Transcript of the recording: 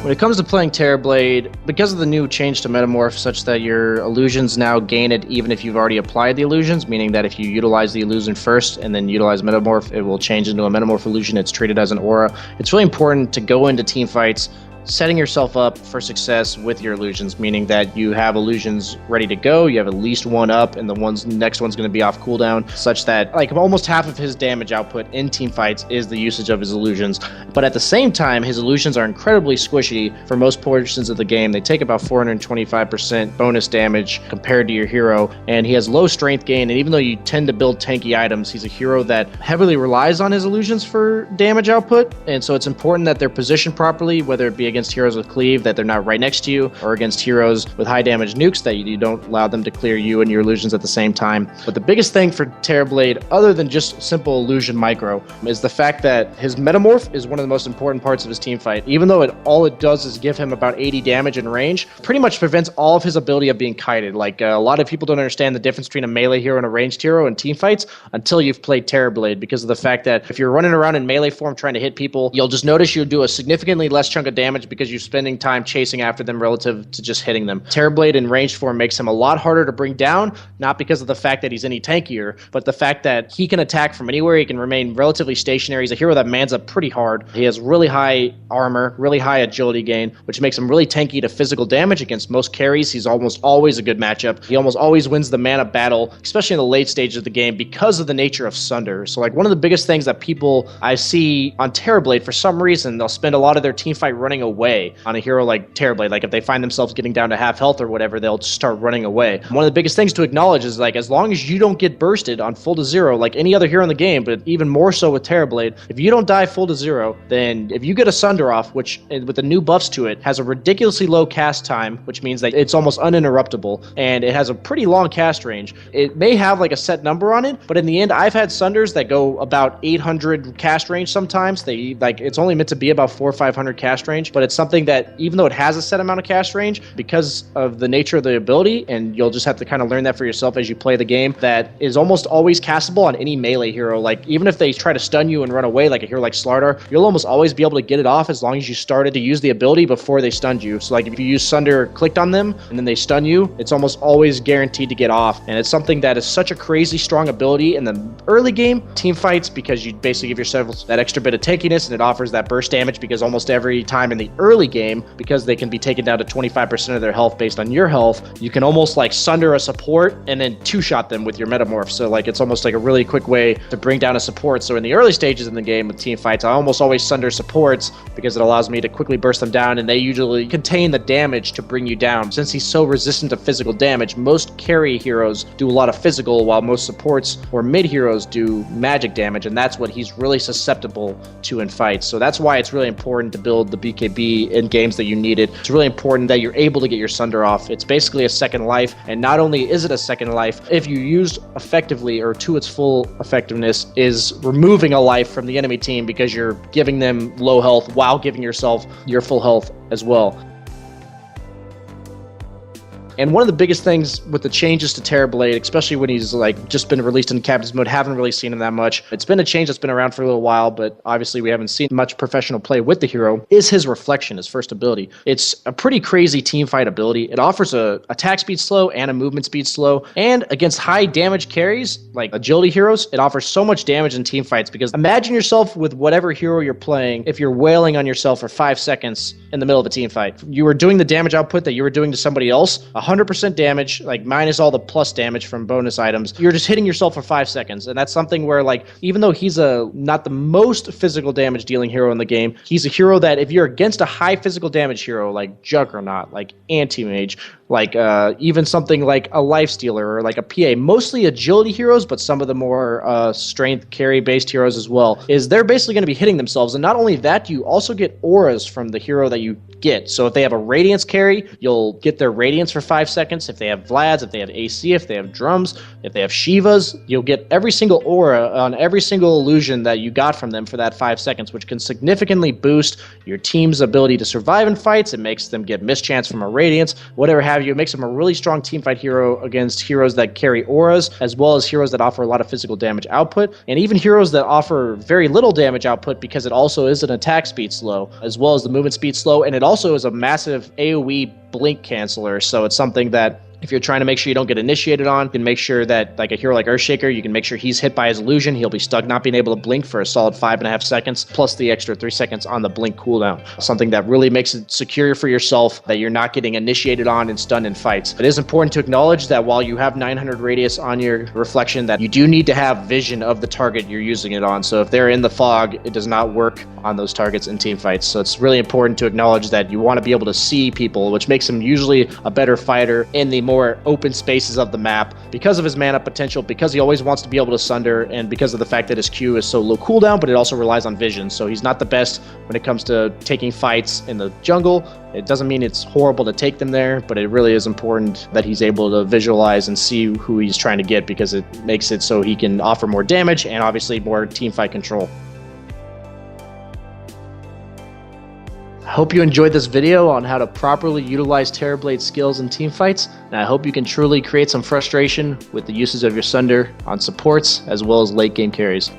When it comes to playing Terrorblade, because of the new change to Metamorph such that your illusions now gain it even if you've already applied the illusions, meaning that if you utilize the illusion first and then utilize Metamorph, it will change into a Metamorph illusion. It's treated as an aura. It's really important to go into team fights setting yourself up for success with your illusions, meaning that you have illusions ready to go, you have at least one up, and the next one's going to be off cooldown, such that like almost half of his damage output in team fights is the usage of his illusions. But at the same time, his illusions are incredibly squishy for most portions of the game. They take about 425% bonus damage compared to your hero, and he has low strength gain, and even though you tend to build tanky items, he's a hero that heavily relies on his illusions for damage output, and so it's important that they're positioned properly, whether it be against heroes with cleave, that they're not right next to you, or against heroes with high damage nukes, that you don't allow them to clear you and your illusions at the same time. But the biggest thing for Terrorblade, other than just simple illusion micro, is the fact that his Metamorph is one of the most important parts of his team fight. Even though all it does is give him about 80 damage in range, pretty much prevents all of his ability of being kited. Like a lot of people don't understand the difference between a melee hero and a ranged hero in team fights until you've played Terrorblade, because of the fact that if you're running around in melee form trying to hit people, you'll just notice you do a significantly less chunk of damage because you're spending time chasing after them relative to just hitting them. Terrorblade in ranged form makes him a lot harder to bring down, not because of the fact that he's any tankier, but the fact that he can attack from anywhere, he can remain relatively stationary. He's a hero that mans up pretty hard. He has really high armor, really high agility gain, which makes him really tanky to physical damage against most carries. He's almost always a good matchup. He almost always wins the mana battle, especially in the late stages of the game, because of the nature of Sunder. So like one of the biggest things that people I see on Terrorblade, for some reason, they'll spend a lot of their team fight running away on a hero like Terrorblade. Like if they find themselves getting down to half health or whatever, they'll just start running away. One of the biggest things to acknowledge is like as long as you don't get bursted on full to zero like any other hero in the game, but even more so with Terrorblade, if you don't die full to zero, then if you get a Sunder off, which with the new buffs to it has a ridiculously low cast time, which means that it's almost uninterruptible, and it has a pretty long cast range. It may have like a set number on it, but in the end I've had Sunders that go about 800 cast range sometimes. They like it's only meant to be about 400 or 500 cast range, but it's something that even though it has a set amount of cast range, because of the nature of the ability, and you'll just have to kind of learn that for yourself as you play the game, that is almost always castable on any melee hero. Like even if they try to stun you and run away like a hero like Slardar, you'll almost always be able to get it off as long as you started to use the ability before they stunned you. So like if you use Sunder, clicked on them, and then they stun you, it's almost always guaranteed to get off. And it's something that is such a crazy strong ability in the early game team fights, because you basically give yourself that extra bit of tankiness, and it offers that burst damage because almost every time in the early game, because they can be taken down to 25% of their health based on your health, you can almost like Sunder a support and then two-shot them with your Metamorph. So like it's almost like a really quick way to bring down a support. So in the early stages in the game with team fights, I almost always Sunder supports because it allows me to quickly burst them down, and they usually contain the damage to bring you down. Since he's so resistant to physical damage, most carry heroes do a lot of physical, while most supports or mid heroes do magic damage, and that's what he's really susceptible to in fights. So that's why it's really important to build the BKB in games that you need it. It's really important that you're able to get your Sunder off. It's basically a second life, and not only is it a second life, if you used effectively or to its full effectiveness, is removing a life from the enemy team because you're giving them low health while giving yourself your full health as well. And one of the biggest things with the changes to Terrorblade, especially when he's like just been released in Captain's Mode, haven't really seen him that much. It's been a change that's been around for a little while, but obviously we haven't seen much professional play with the hero, is his Reflection, his first ability. It's a pretty crazy team fight ability. It offers a attack speed slow and a movement speed slow, and against high damage carries, like agility heroes, it offers so much damage in team fights, because imagine yourself with whatever hero you're playing, if you're wailing on yourself for 5 seconds in the middle of a team fight. You were doing the damage output that you were doing to somebody else, 100% damage, like minus all the plus damage from bonus items. You're just hitting yourself for 5 seconds, and that's something where, like, even though he's not the most physical damage dealing hero in the game, he's a hero that if you're against a high physical damage hero like Juggernaut, like Anti-Mage, like even something like a Lifestealer or like a PA, mostly agility heroes, but some of the more strength carry based heroes as well, is they're basically going to be hitting themselves. And not only that, you also get auras from the hero that you get. So if they have a Radiance carry, you'll get their Radiance for 5 seconds. If they have Vlads, if they have AC, if they have drums, if they have Shivas, you'll get every single aura on every single illusion that you got from them for that 5 seconds, which can significantly boost your team's ability to survive in fights. It makes them get mischance from a Radiance, whatever have have you. It makes him a really strong teamfight hero against heroes that carry auras, as well as heroes that offer a lot of physical damage output, and even heroes that offer very little damage output because it also is an attack speed slow, as well as the movement speed slow, and it also is a massive AoE blink canceller, so it's something that if you're trying to make sure you don't get initiated on, you can make sure that, like a hero like Earthshaker, you can make sure he's hit by his illusion. He'll be stuck not being able to blink for a solid 5.5 seconds, plus the extra 3 seconds on the blink cooldown. Something that really makes it secure for yourself, that you're not getting initiated on and stunned in fights. It is important to acknowledge that while you have 900 radius on your reflection, that you do need to have vision of the target you're using it on. So if they're in the fog, it does not work on those targets in team fights. So it's really important to acknowledge that you want to be able to see people, which makes him usually a better fighter in the more open spaces of the map because of his mana potential, because he always wants to be able to sunder, and because of the fact that his Q is so low cooldown, but it also relies on vision. So he's not the best when it comes to taking fights in the jungle. It doesn't mean it's horrible to take them there, but it really is important that he's able to visualize and see who he's trying to get, because it makes it so he can offer more damage and obviously more teamfight control. I hope you enjoyed this video on how to properly utilize Terrorblade skills in teamfights, and I hope you can truly create some frustration with the usage of your Sunder on supports as well as late game carries.